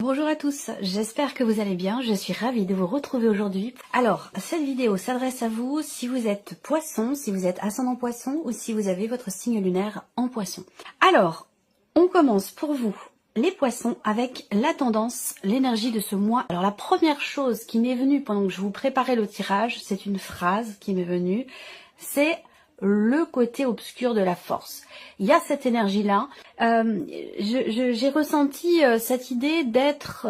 Bonjour à tous, j'espère que vous allez bien, je suis ravie de vous retrouver aujourd'hui. Alors, cette vidéo s'adresse à vous si vous êtes poisson, si vous êtes ascendant poisson ou si vous avez votre signe lunaire en poisson. Alors, on commence pour vous, les poissons, avec la tendance, l'énergie de ce mois. Alors la première chose qui m'est venue pendant que je vous préparais le tirage, c'est une phrase qui m'est venue, c'est le côté obscur de la force. Il y a cette énergie-là. J'ai ressenti cette idée d'être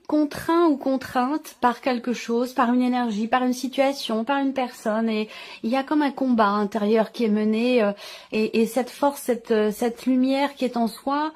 contraint ou contrainte par quelque chose, par une énergie, par une situation, par une personne. Et il y a comme un combat intérieur qui est mené. Et cette force, cette lumière qui est en soi,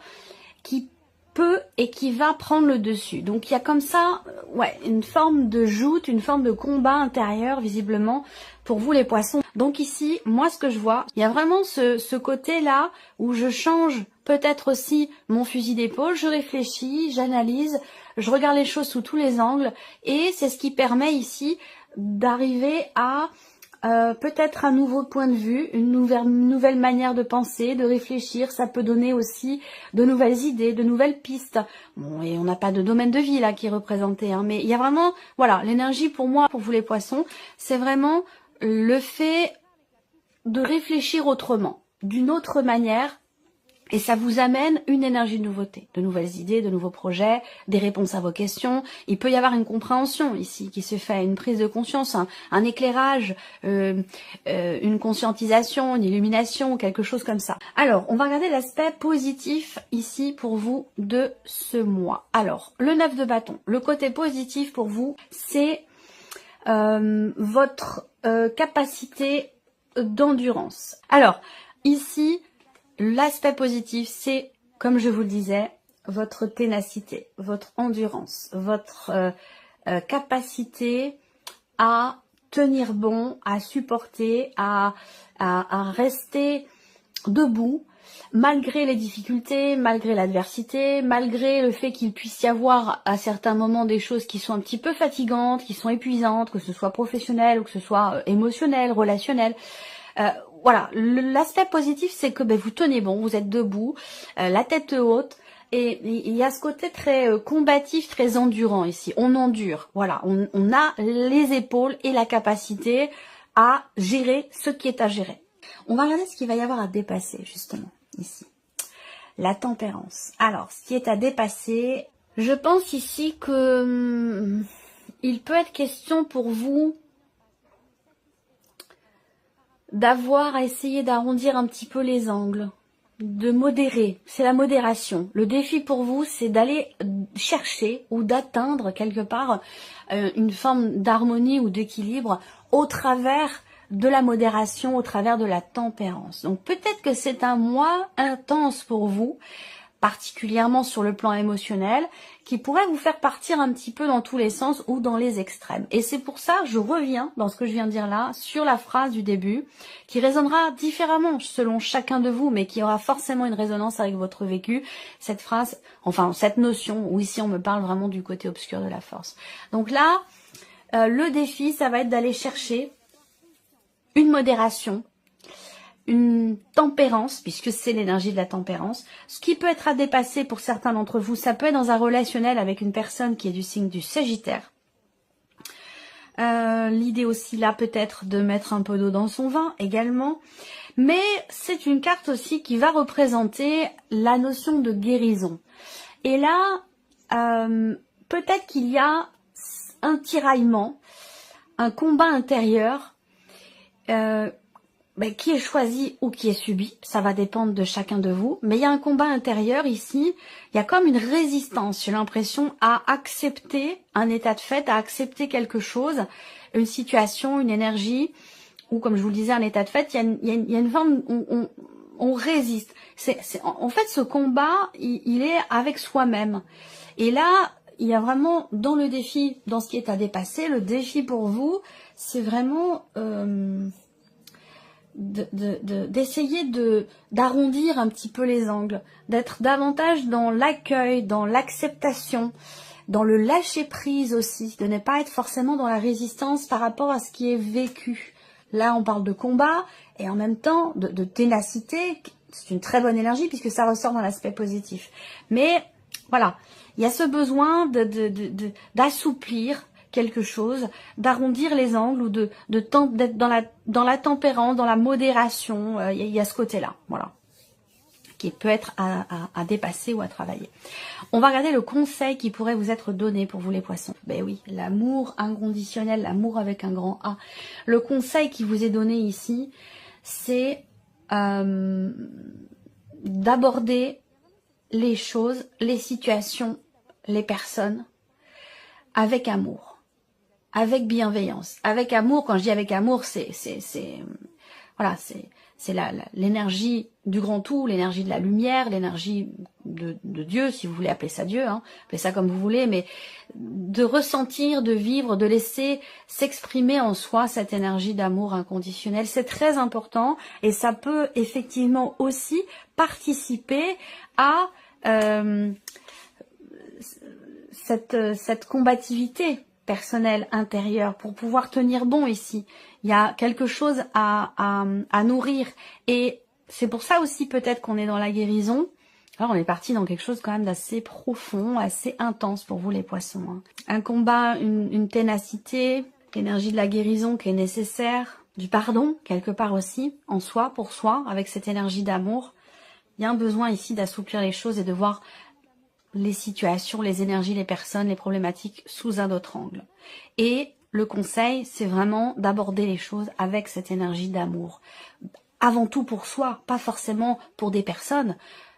qui peut et qui va prendre le dessus. Donc il y a comme ça, ouais, une forme de joute, une forme de combat intérieur visiblement pour vous les poissons. Donc ici, moi ce que je vois, il y a vraiment ce côté-là où je change peut-être aussi mon fusil d'épaule, je réfléchis, j'analyse, je regarde les choses sous tous les angles et c'est ce qui permet ici d'arriver à peut-être un nouveau point de vue, une nouvelle manière de penser, de réfléchir. Ça peut donner aussi de nouvelles idées, de nouvelles pistes. Bon, et on n'a pas de domaine de vie là qui est représenté, hein, mais il y a vraiment, voilà, l'énergie pour moi, pour vous les poissons, c'est vraiment le fait de réfléchir autrement, d'une autre manière. Et ça vous amène une énergie de nouveauté, de nouvelles idées, de nouveaux projets, des réponses à vos questions. Il peut y avoir une compréhension ici qui se fait, une prise de conscience, un éclairage, une conscientisation, une illumination, quelque chose comme ça. Alors, on va regarder l'aspect positif ici pour vous de ce mois. Alors, le 9 de bâton, le côté positif pour vous, c'est votre capacité d'endurance. Alors, ici, l'aspect positif, c'est, comme je vous le disais, votre ténacité, votre endurance, votre capacité à tenir bon, à supporter, à rester debout, malgré les difficultés, malgré l'adversité, malgré le fait qu'il puisse y avoir à certains moments des choses qui sont un petit peu fatigantes, qui sont épuisantes, que ce soit professionnel ou que ce soit émotionnel, relationnel. Voilà, l'aspect positif, c'est que vous tenez bon, vous êtes debout, la tête haute, et il y a ce côté très combatif, très endurant ici. On endure, voilà, on a les épaules et la capacité à gérer ce qui est à gérer. On va regarder ce qu'il va y avoir à dépasser, justement, ici. La tempérance. Alors, ce qui est à dépasser, je pense ici que il peut être question pour vous d'avoir à essayer d'arrondir un petit peu les angles, de modérer, c'est la modération. Le défi pour vous, c'est d'aller chercher ou d'atteindre quelque part une forme d'harmonie ou d'équilibre au travers de la modération, au travers de la tempérance. Donc peut-être que c'est un mois intense pour vous, particulièrement sur le plan émotionnel, qui pourrait vous faire partir un petit peu dans tous les sens ou dans les extrêmes. Et c'est pour ça, je reviens dans ce que je viens de dire là, sur la phrase du début, qui résonnera différemment selon chacun de vous, mais qui aura forcément une résonance avec votre vécu. Cette phrase, enfin cette notion, où ici on me parle vraiment du côté obscur de la force. Donc là, le défi, ça va être d'aller chercher une modération, une tempérance, puisque c'est l'énergie de la tempérance. Ce qui peut être à dépasser pour certains d'entre vous, ça peut être dans un relationnel avec une personne qui est du signe du Sagittaire. L'idée aussi là peut-être de mettre un peu d'eau dans son vin également. Mais c'est une carte aussi qui va représenter la notion de guérison. Et là, peut-être qu'il y a un tiraillement, un combat intérieur, qui est choisi ou qui est subi, ça va dépendre de chacun de vous, mais il y a un combat intérieur ici, il y a comme une résistance, j'ai l'impression, à accepter un état de fait, à accepter quelque chose, une situation, une énergie, ou comme je vous le disais, un état de fait, il y a une forme, on résiste. En fait, ce combat, il est avec soi-même. Et là, il y a vraiment, dans le défi, dans ce qui est à dépasser, le défi pour vous, c'est vraiment d'essayer d'arrondir un petit peu les angles, d'être davantage dans l'accueil, dans l'acceptation, dans le lâcher prise aussi, de ne pas être forcément dans la résistance par rapport à ce qui est vécu. Là, on parle de combat et en même temps de ténacité. C'est une très bonne énergie puisque ça ressort dans l'aspect positif. Mais voilà, Il y a ce besoin d'assouplir quelque chose, d'arrondir les angles ou d'être dans la tempérance, dans la modération. Il y a ce côté-là, voilà, qui peut être à dépasser ou à travailler. On va regarder le conseil qui pourrait vous être donné pour vous les poissons. Ben oui, l'amour inconditionnel, l'amour avec un grand A. Le conseil qui vous est donné ici, c'est d'aborder les choses, les situations, les personnes avec amour, avec bienveillance. Avec amour, quand je dis avec amour, c'est l'énergie du grand tout, l'énergie de la lumière, l'énergie de Dieu, si vous voulez appeler ça Dieu, hein, appelez ça comme vous voulez, mais de ressentir, de vivre, de laisser s'exprimer en soi cette énergie d'amour inconditionnel. C'est très important et ça peut effectivement aussi participer à cette combativité personnelle intérieure pour pouvoir tenir bon ici. Il y a quelque chose à nourrir et c'est pour ça aussi peut-être qu'on est dans la guérison. Alors on est parti dans quelque chose quand même d'assez profond, assez intense pour vous les poissons, hein. Un combat, une ténacité, l'énergie de la guérison qui est nécessaire, du pardon quelque part aussi, en soi, pour soi, avec cette énergie d'amour. Il y a un besoin ici d'assouplir les choses et de voir les situations, les énergies, les personnes, les problématiques sous un autre angle. Et le conseil, c'est vraiment d'aborder les choses avec cette énergie d'amour. Avant tout pour soi, pas forcément pour des personnes,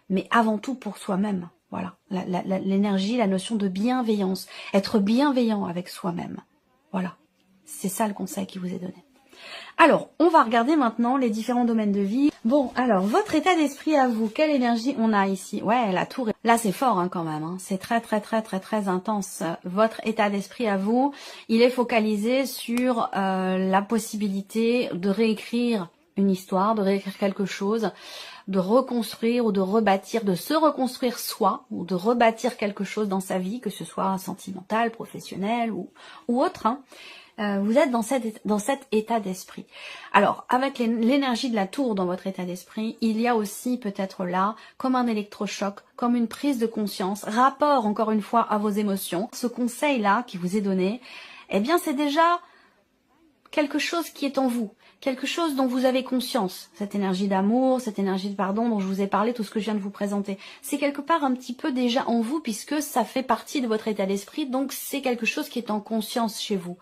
mais avant tout pour soi-même. Voilà, l'énergie, la notion de bienveillance. Être bienveillant avec soi-même. Voilà, c'est ça le conseil qui vous est donné. Alors, on va regarder maintenant les différents domaines de vie. Bon, alors, votre état d'esprit à vous, quelle énergie on a ici? Ouais, la tour, là c'est fort hein, quand même, hein. C'est très intense. Votre état d'esprit à vous, il est focalisé sur la possibilité de réécrire une histoire, de réécrire quelque chose, de reconstruire ou de rebâtir, de se reconstruire soi, ou de rebâtir quelque chose dans sa vie, que ce soit sentimental, professionnel ou autre, hein. Vous êtes dans cet état d'esprit. Alors, avec l'énergie de la tour dans votre état d'esprit, il y a aussi peut-être là, comme un électrochoc, comme une prise de conscience, rapport encore une fois à vos émotions. Ce conseil-là qui vous est donné, eh bien c'est déjà quelque chose qui est en vous, quelque chose dont vous avez conscience. Cette énergie d'amour, cette énergie de pardon dont je vous ai parlé, tout ce que je viens de vous présenter. C'est quelque part un petit peu déjà en vous puisque ça fait partie de votre état d'esprit, donc c'est quelque chose qui est en conscience chez vous.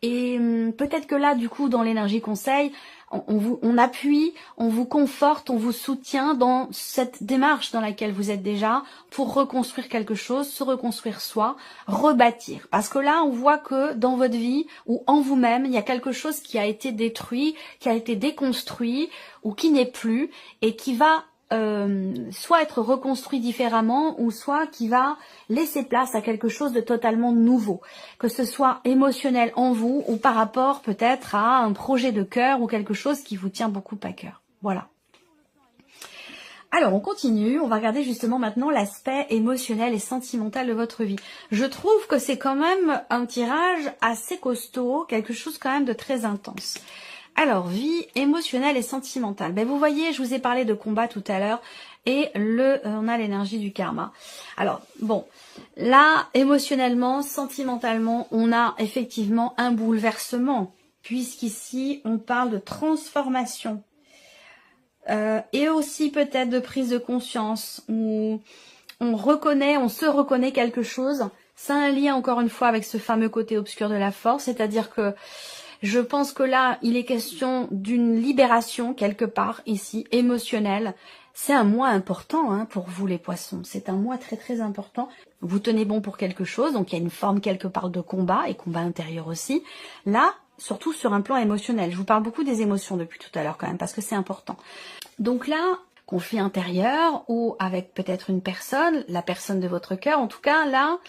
Et peut-être que là, du coup, dans l'énergie conseil, on appuie, on vous conforte, on vous soutient dans cette démarche dans laquelle vous êtes déjà pour reconstruire quelque chose, se reconstruire soi, rebâtir. Parce que là, on voit que dans votre vie ou en vous-même, il y a quelque chose qui a été détruit, qui a été déconstruit ou qui n'est plus et qui va soit être reconstruit différemment ou soit qui va laisser place à quelque chose de totalement nouveau, que ce soit émotionnel en vous ou par rapport peut-être à un projet de cœur ou quelque chose qui vous tient beaucoup à cœur. Voilà. Alors on continue, on va regarder justement maintenant l'aspect émotionnel et sentimental de votre vie. Je trouve que c'est quand même un tirage assez costaud, quelque chose quand même de très intense. Alors, vie émotionnelle et sentimentale. Ben, vous voyez, je vous ai parlé de combat tout à l'heure et on a l'énergie du karma. Alors, bon, là, émotionnellement, sentimentalement, on a effectivement un bouleversement puisqu'ici, on parle de transformation et aussi peut-être de prise de conscience où on se reconnaît quelque chose. C'est un lien encore une fois avec ce fameux côté obscur de la force, c'est-à-dire que je pense que là, il est question d'une libération quelque part ici, émotionnelle. C'est un mois important hein, pour vous les poissons. C'est un mois très important. Vous tenez bon pour quelque chose, donc il y a une forme quelque part de combat et combat intérieur aussi. Là, surtout sur un plan émotionnel. Je vous parle beaucoup des émotions depuis tout à l'heure quand même parce que c'est important. Donc là, conflit intérieur ou avec peut-être une personne, la personne de votre cœur. En tout cas, là...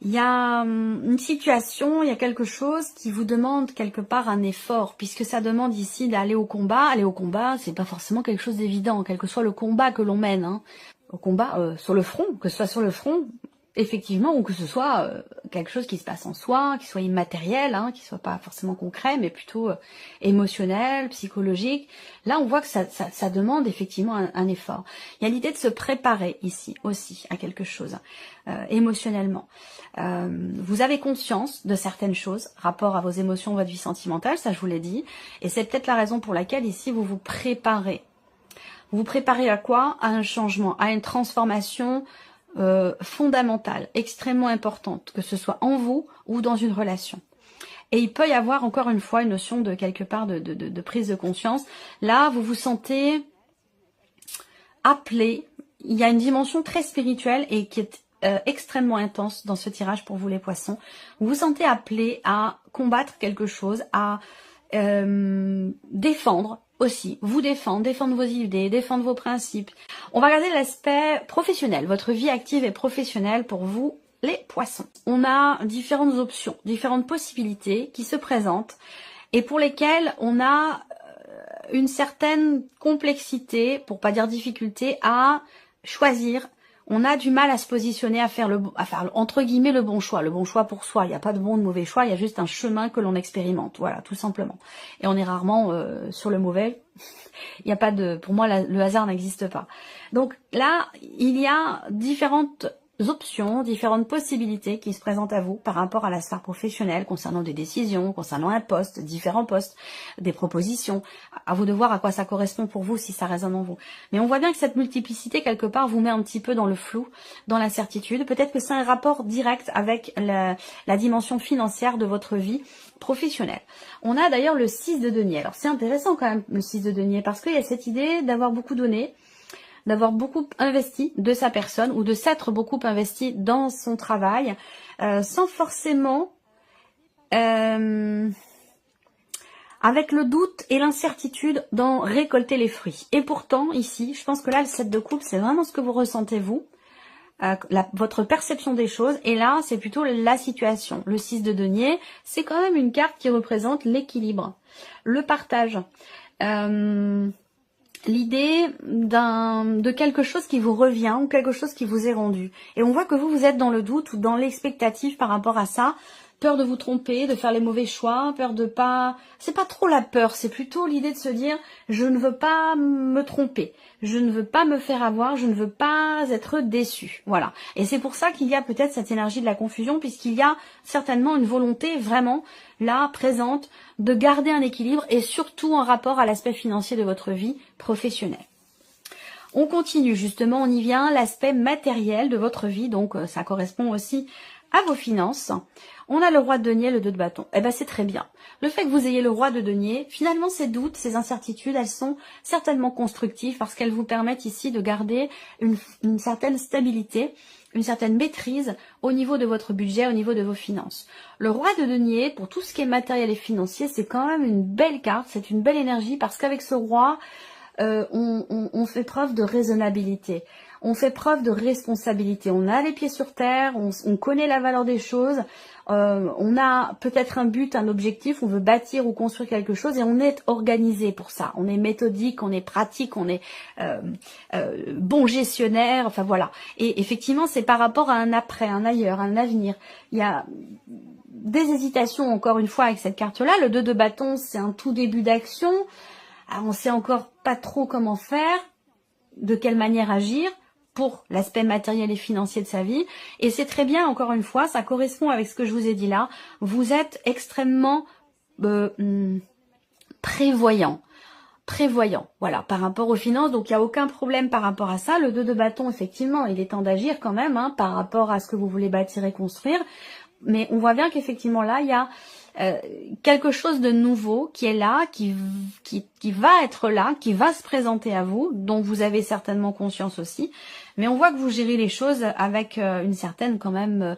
il y a une situation, il y a quelque chose qui vous demande quelque part un effort, puisque ça demande ici d'aller au combat. Aller au combat, c'est pas forcément quelque chose d'évident, quel que soit le combat que l'on mène. Hein. Au combat, sur le front, que ce soit sur le front, effectivement, ou que ce soit quelque chose qui se passe en soi, qui soit immatériel, hein, qui soit pas forcément concret, mais plutôt émotionnel, psychologique. Là, on voit que ça demande effectivement un effort. Il y a l'idée de se préparer ici aussi à quelque chose, émotionnellement. Vous avez conscience de certaines choses, rapport à vos émotions, votre vie sentimentale, ça je vous l'ai dit, et c'est peut-être la raison pour laquelle ici vous vous préparez. Vous vous préparez à quoi? À un changement, à une transformation fondamentale, extrêmement importante, que ce soit en vous ou dans une relation. Et il peut y avoir encore une fois une notion de quelque part de prise de conscience. Là, vous vous sentez appelé. Il y a une dimension très spirituelle et qui est extrêmement intense dans ce tirage pour vous les poissons. Vous vous sentez appelé à combattre quelque chose, à défendre aussi, vous défendre vos idées, défendre vos principes. On va regarder l'aspect professionnel, votre vie active et professionnelle pour vous, les poissons. On a différentes options, différentes possibilités qui se présentent et pour lesquelles on a une certaine complexité, pour pas dire difficulté, à choisir. On a du mal à se positionner, à faire entre guillemets le bon choix pour soi. Il n'y a pas de bon ou de mauvais choix, il y a juste un chemin que l'on expérimente, voilà, tout simplement. Et on est rarement sur le mauvais. Il n'y a pas de, pour moi, le hasard n'existe pas. Donc là, il y a différentes options, différentes possibilités qui se présentent à vous par rapport à la sphère professionnelle, concernant des décisions, concernant un poste, différents postes, des propositions. À vous de voir à quoi ça correspond pour vous, si ça résonne en vous. Mais on voit bien que cette multiplicité, quelque part, vous met un petit peu dans le flou, dans l'incertitude. Peut-être que c'est un rapport direct avec la dimension financière de votre vie professionnelle. On a d'ailleurs le 6 de denier. Alors c'est intéressant quand même, le 6 de denier, parce qu'il y a cette idée d'avoir beaucoup donné, d'avoir beaucoup investi de sa personne ou de s'être beaucoup investi dans son travail sans forcément avec le doute et l'incertitude d'en récolter les fruits. Et pourtant ici, je pense que là le 7 de coupe c'est vraiment ce que vous ressentez vous, votre perception des choses, et là c'est plutôt la situation. Le 6 de denier, c'est quand même une carte qui représente l'équilibre, le partage, l'idée de quelque chose qui vous revient ou quelque chose qui vous est rendu. Et on voit que vous êtes dans le doute ou dans l'expectative par rapport à ça. Peur de vous tromper, de faire les mauvais choix, peur de pas... C'est pas trop la peur, c'est plutôt l'idée de se dire « je ne veux pas me tromper, je ne veux pas me faire avoir, je ne veux pas être déçu ». Voilà. Et c'est pour ça qu'il y a peut-être cette énergie de la confusion, puisqu'il y a certainement une volonté vraiment là, présente, de garder un équilibre et surtout en rapport à l'aspect financier de votre vie professionnelle. On continue justement, on y vient, l'aspect matériel de votre vie, donc ça correspond aussi à vos finances. On a le roi de denier, le 2 de bâton. Eh ben c'est très bien. Le fait que vous ayez le roi de denier, finalement ces doutes, ces incertitudes, elles sont certainement constructives parce qu'elles vous permettent ici de garder une certaine stabilité, une certaine maîtrise au niveau de votre budget, au niveau de vos finances. Le roi de denier, pour tout ce qui est matériel et financier, c'est quand même une belle carte, c'est une belle énergie parce qu'avec ce roi, on fait preuve de raisonnabilité. On fait preuve de responsabilité. On a les pieds sur terre, on connaît la valeur des choses, on a peut-être un but, un objectif, on veut bâtir ou construire quelque chose et on est organisé pour ça. On est méthodique, on est pratique, on est bon gestionnaire, enfin voilà. Et effectivement, c'est par rapport à un après, un ailleurs, un avenir. Il y a des hésitations encore une fois avec cette carte-là. Le 2 de bâton, c'est un tout début d'action. Alors, on sait encore pas trop comment faire, de quelle manière agir pour l'aspect matériel et financier de sa vie. Et c'est très bien, encore une fois, ça correspond avec ce que je vous ai dit là. Vous êtes extrêmement prévoyant, voilà, par rapport aux finances. Donc, il n'y a aucun problème par rapport à ça. Le 2 de bâton, effectivement, il est temps d'agir quand même hein, par rapport à ce que vous voulez bâtir et construire. Mais on voit bien qu'effectivement, là, il y a quelque chose de nouveau qui est là, qui va être là, qui va se présenter à vous, dont vous avez certainement conscience aussi. Mais on voit que vous gérez les choses avec une certaine quand même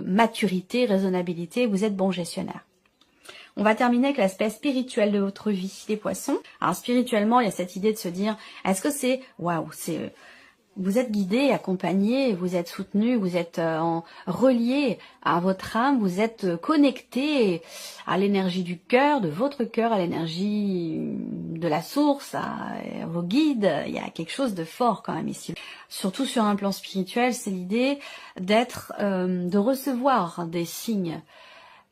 maturité, raisonnabilité, vous êtes bon gestionnaire. On va terminer avec l'aspect spirituel de votre vie, les poissons. Alors spirituellement, il y a cette idée de se dire, est-ce que c'est, waouh, c'est... Vous êtes guidé, accompagné, vous êtes soutenu, vous êtes relié à votre âme, vous êtes connecté à l'énergie du cœur, de votre cœur, à l'énergie de la source, à vos guides. Il y a quelque chose de fort quand même ici. Surtout sur un plan spirituel, c'est l'idée d'être, de recevoir des signes,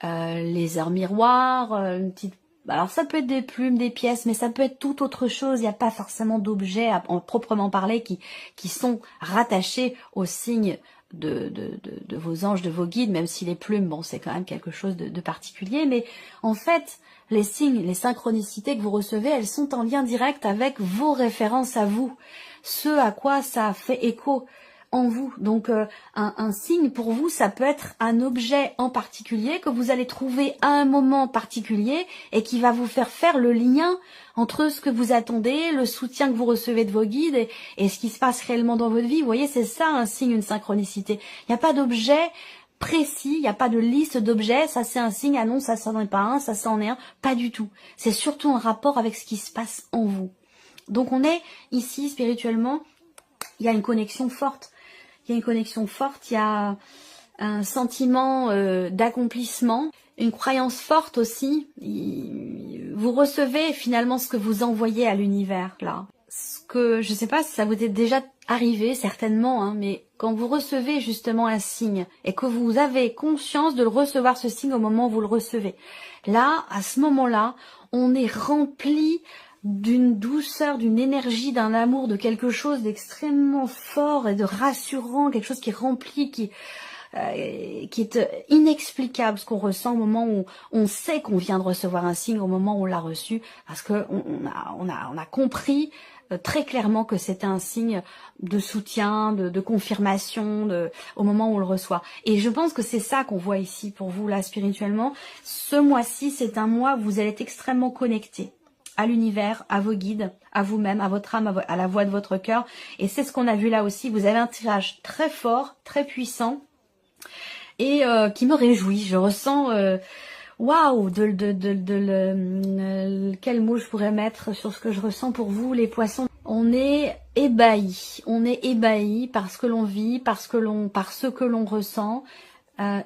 les heures miroirs, une petite. Alors ça peut être des plumes, des pièces, mais ça peut être tout autre chose. Il n'y a pas forcément d'objets en proprement parler qui sont rattachés aux signes de vos anges, de vos guides, même si les plumes, bon, c'est quand même quelque chose de particulier. Mais en fait, les signes, les synchronicités que vous recevez, elles sont en lien direct avec vos références à vous, ce à quoi ça fait écho en vous. Donc un signe pour vous, ça peut être un objet en particulier que vous allez trouver à un moment particulier et qui va vous faire le lien entre ce que vous attendez, le soutien que vous recevez de vos guides et ce qui se passe réellement dans votre vie. Vous voyez, c'est ça un signe, une synchronicité. Il n'y a pas d'objet précis, il n'y a pas de liste d'objets, ça c'est un signe, ah non, ça n'en est pas un, ça en est un, pas du tout. C'est surtout en rapport avec ce qui se passe en vous. Donc on est ici spirituellement, il y a une connexion forte. Il y a une connexion forte, il y a un sentiment d'accomplissement, une croyance forte aussi. Vous recevez finalement ce que vous envoyez à l'univers, là. Ce que, je ne sais pas si ça vous est déjà arrivé, certainement, hein, mais quand vous recevez justement un signe et que vous avez conscience de le recevoir, ce signe, au moment où vous le recevez, là, à ce moment-là, on est rempli d'une douceur, d'une énergie, d'un amour, de quelque chose d'extrêmement fort et de rassurant, quelque chose qui remplit, qui est inexplicable, ce qu'on ressent au moment où on sait qu'on vient de recevoir un signe, au moment où on l'a reçu, parce que on a compris très clairement que c'était un signe de soutien, de confirmation, au moment où on le reçoit. Et je pense que c'est ça qu'on voit ici pour vous, là, spirituellement. Ce mois-ci, c'est un mois où vous allez être extrêmement connectés à l'univers, à vos guides, à vous-même, à votre âme, à la voix de votre cœur. Et c'est ce qu'on a vu là aussi. Vous avez un tirage très fort, très puissant et qui me réjouit. Je ressens, waouh, quel mot je pourrais mettre sur ce que je ressens pour vous, les poissons. On est ébahis par ce que l'on vit, par ce que l'on ressent.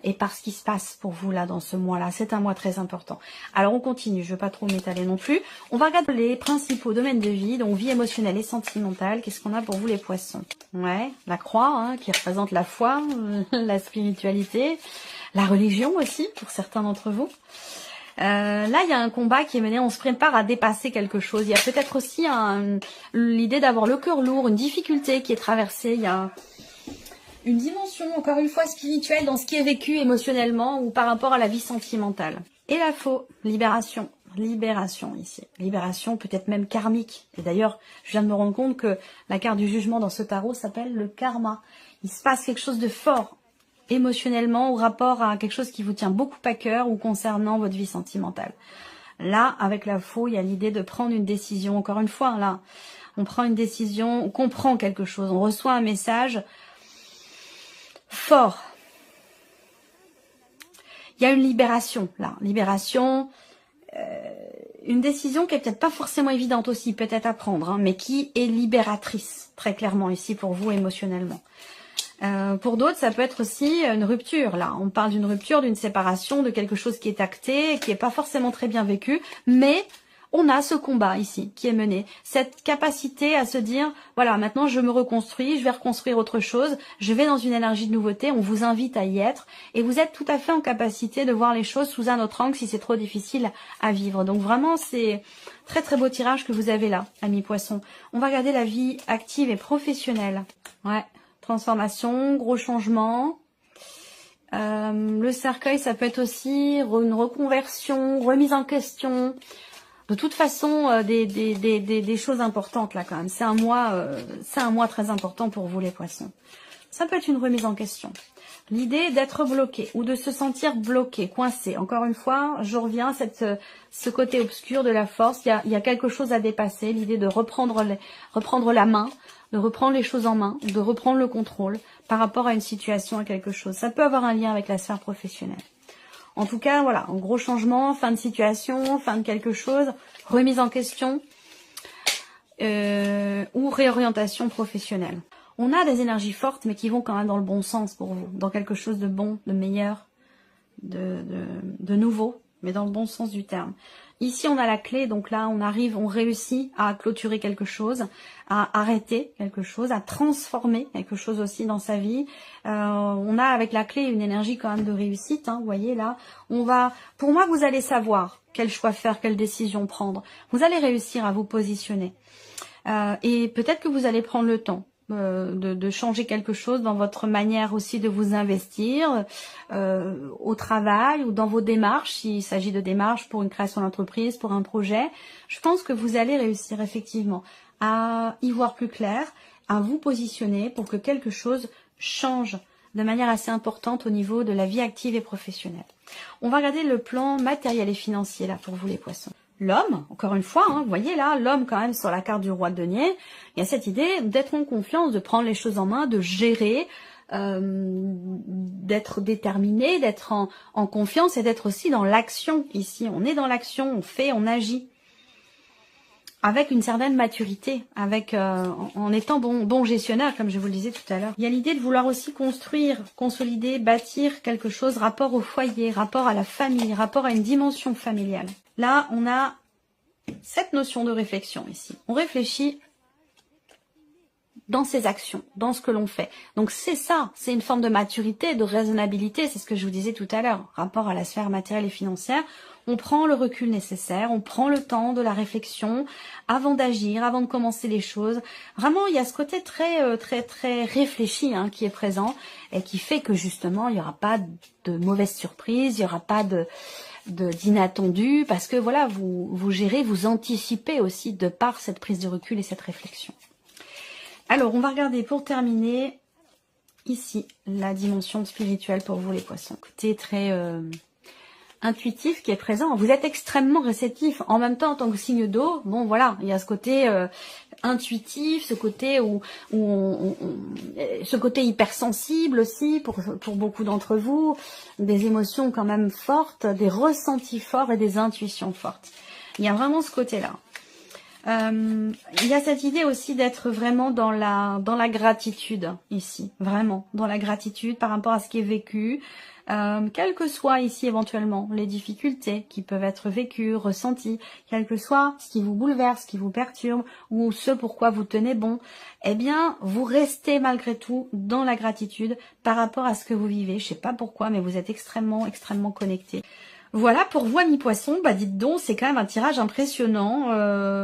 Et par ce qui se passe pour vous là dans ce mois-là. C'est un mois très important. Alors on continue, je ne veux pas trop m'étaler non plus. On va regarder les principaux domaines de vie, donc vie émotionnelle et sentimentale. Qu'est-ce qu'on a pour vous les poissons? Ouais, la croix, hein, qui représente la foi, la spiritualité, la religion aussi, pour certains d'entre vous. Là, il y a un combat qui est mené, on se prépare à dépasser quelque chose. Il y a peut-être aussi l'idée d'avoir le cœur lourd, une difficulté qui est traversée. Il y a une dimension, encore une fois, spirituelle dans ce qui est vécu émotionnellement ou par rapport à la vie sentimentale. Et la faux, libération. Libération ici. Libération peut-être même karmique. Et d'ailleurs, je viens de me rendre compte que la carte du jugement dans ce tarot s'appelle le karma. Il se passe quelque chose de fort émotionnellement au rapport à quelque chose qui vous tient beaucoup à cœur ou concernant votre vie sentimentale. Là, avec la faux, il y a l'idée de prendre une décision. Encore une fois, là, on prend une décision, on comprend quelque chose, on reçoit un message fort. Il y a une libération là, libération, une décision qui est peut-être pas forcément évidente aussi, peut-être à prendre, hein, mais qui est libératrice, très clairement ici pour vous émotionnellement. Pour d'autres, ça peut être aussi une rupture. Là, on parle d'une rupture, d'une séparation, de quelque chose qui est acté, qui est pas forcément très bien vécu, mais on a ce combat ici qui est mené, cette capacité à se dire, voilà, maintenant je me reconstruis, je vais reconstruire autre chose, je vais dans une énergie de nouveauté, on vous invite à y être, et vous êtes tout à fait en capacité de voir les choses sous un autre angle si c'est trop difficile à vivre. Donc vraiment, c'est très très beau tirage que vous avez là, amis poissons. On va regarder la vie active et professionnelle. Ouais, transformation, gros changement. Le cercueil, ça peut être aussi une reconversion, remise en question. De toute façon, des choses importantes là quand même. C'est un mois très important pour vous les poissons. Ça peut être une remise en question. L'idée d'être bloqué ou de se sentir bloqué, coincé. Encore une fois, je reviens à ce côté obscur de la force. Il y a quelque chose à dépasser. L'idée de reprendre la main, de reprendre les choses en main, de reprendre le contrôle par rapport à une situation, à quelque chose. Ça peut avoir un lien avec la sphère professionnelle. En tout cas, voilà, un gros changement, fin de situation, fin de quelque chose, remise en question ou réorientation professionnelle. On a des énergies fortes, mais qui vont quand même dans le bon sens pour vous, dans quelque chose de bon, de meilleur, de nouveau. mais dans le bon sens du terme. Ici, on a la clé, donc là, on réussit à clôturer quelque chose, à arrêter quelque chose, à transformer quelque chose aussi dans sa vie. On a avec la clé une énergie quand même de réussite, hein, vous voyez là. Pour moi, vous allez savoir quel choix faire, quelle décision prendre. Vous allez réussir à vous positionner. Et peut-être que vous allez prendre le temps de changer quelque chose dans votre manière aussi de vous investir au travail ou dans vos démarches, s'il s'agit de démarches pour une création d'entreprise, pour un projet. Je pense que vous allez réussir effectivement à y voir plus clair, à vous positionner pour que quelque chose change de manière assez importante au niveau de la vie active et professionnelle. On va regarder le plan matériel et financier là pour vous les poissons. L'homme, encore une fois, hein, vous voyez là, l'homme quand même sur la carte du roi de denier, il y a cette idée d'être en confiance, de prendre les choses en main, de gérer, d'être déterminé, d'être en confiance et d'être aussi dans l'action. Ici, on est dans l'action, on fait, on agit. Avec une certaine maturité, en étant bon gestionnaire, comme je vous le disais tout à l'heure. Il y a l'idée de vouloir aussi construire, consolider, bâtir quelque chose, rapport au foyer, rapport à la famille, rapport à une dimension familiale. Là, on a cette notion de réflexion ici. On réfléchit dans ses actions, dans ce que l'on fait. Donc c'est ça, c'est une forme de maturité, de raisonnabilité, c'est ce que je vous disais tout à l'heure, rapport à la sphère matérielle et financière. On prend le recul nécessaire, on prend le temps de la réflexion avant d'agir, avant de commencer les choses. Vraiment, il y a ce côté très réfléchi hein, qui est présent et qui fait que justement, il n'y aura pas de mauvaises surprises, il n'y aura pas d'inattendu, parce que voilà, vous gérez, vous anticipez aussi de par cette prise de recul et cette réflexion. Alors, on va regarder pour terminer, ici, la dimension spirituelle pour vous les poissons. Côté très intuitif qui est présent. Vous êtes extrêmement réceptif. En même temps, en tant que signe d'eau, bon voilà, il y a ce côté intuitif, ce côté ce côté hypersensible aussi pour beaucoup d'entre vous, des émotions quand même fortes, des ressentis forts et des intuitions fortes. Il y a vraiment ce côté-là. Il y a cette idée aussi d'être vraiment dans la gratitude ici, vraiment dans la gratitude par rapport à ce qui est vécu, quelles que soient ici éventuellement les difficultés qui peuvent être vécues, ressenties, quel que soit ce qui vous bouleverse, ce qui vous perturbe ou ce pourquoi vous tenez bon, eh bien vous restez malgré tout dans la gratitude par rapport à ce que vous vivez. Je sais pas pourquoi, mais vous êtes extrêmement connecté. Voilà pour vous amis poissons, bah dites donc, c'est quand même un tirage impressionnant,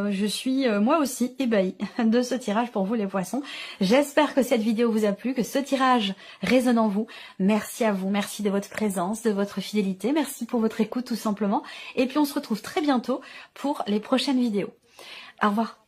je suis moi aussi ébahie de ce tirage pour vous les poissons. J'espère que cette vidéo vous a plu, que ce tirage résonne en vous. Merci à vous, merci de votre présence, de votre fidélité, merci pour votre écoute tout simplement. Et puis on se retrouve très bientôt pour les prochaines vidéos. Au revoir.